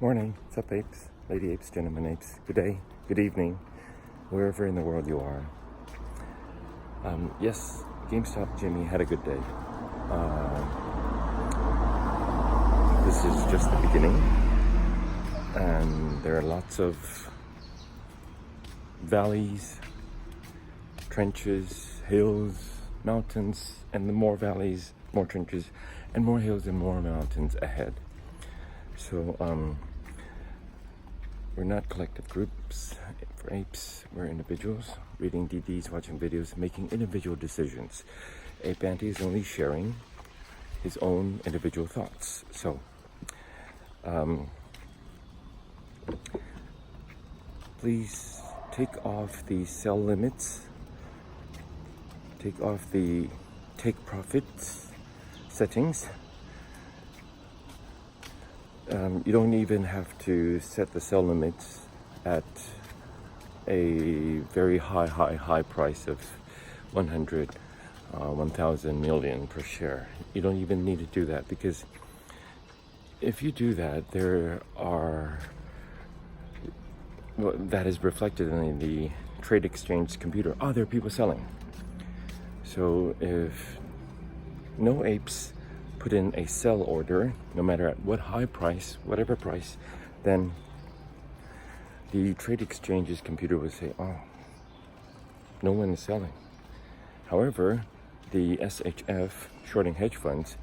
Morning, what's up apes, lady apes, gentlemen apes, good day, good evening, wherever in the world you are. Yes, GameStop GME had a good day. This is just the beginning, and there are lots of valleys, trenches, hills, mountains, and the more valleys, more trenches, and more hills and more mountains ahead. So, we're not collective groups for apes, we're individuals, reading DDs, watching videos, making individual decisions. Ape Andy is only sharing his own individual thoughts. So, please take off the sell limits, take off the take profits settings. You don't even have to set the sell limits at a very high price of 100, 1,000 million per share. You don't even need to do that, because if you do that, that is reflected in the trade exchange computer. Oh, there are people selling. So if no apes put in a sell order, no matter at what high price, whatever price, then the trade exchange's computer would say, oh, no one is selling. However, the SHF, shorting hedge funds,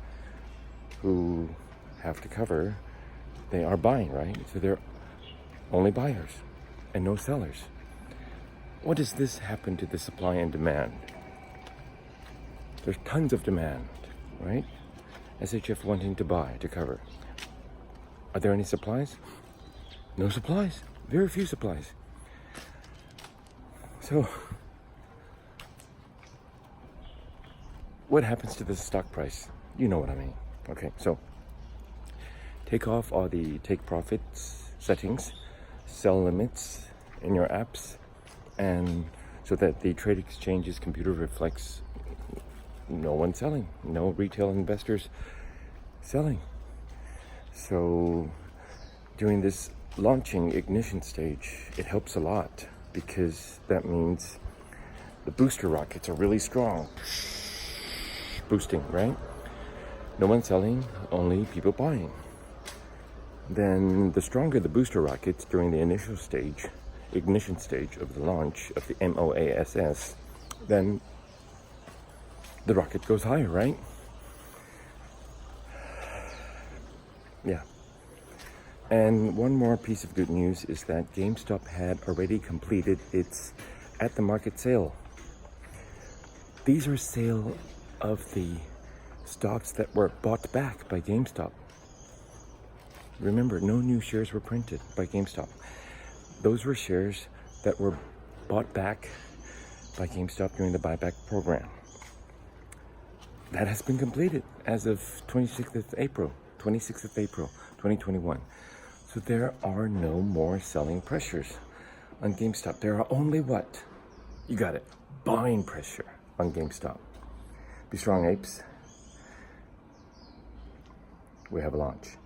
who have to cover, they are buying, right? So they're only buyers and no sellers. What does this happen to the supply and demand? There's tons of demand, right? SHF wanting to buy, to cover. Are there any supplies? No supplies. Very few supplies. So, what happens to the stock price? You know what I mean. Okay, so take off all the take profits settings, sell limits in your apps, and so that the trade exchange's computer reflects no one selling, no retail investors selling. So during this launching ignition stage, it helps a lot, because that means the booster rockets are really strong, boosting, right? No one selling, only people buying. Then the stronger the booster rockets during the initial stage, ignition stage of the launch of the MOASS, then the rocket goes higher, right? Yeah. And one more piece of good news is that GameStop had already completed its at-the-market sale. These are sale of the stocks that were bought back by GameStop. Remember, no new shares were printed by GameStop. Those were shares that were bought back by GameStop during the buyback program. That has been completed as of 26th of April, 2021. So there are no more selling pressures on GameStop. There are only what? You got it. Buying pressure on GameStop. Be strong, apes. We have a launch.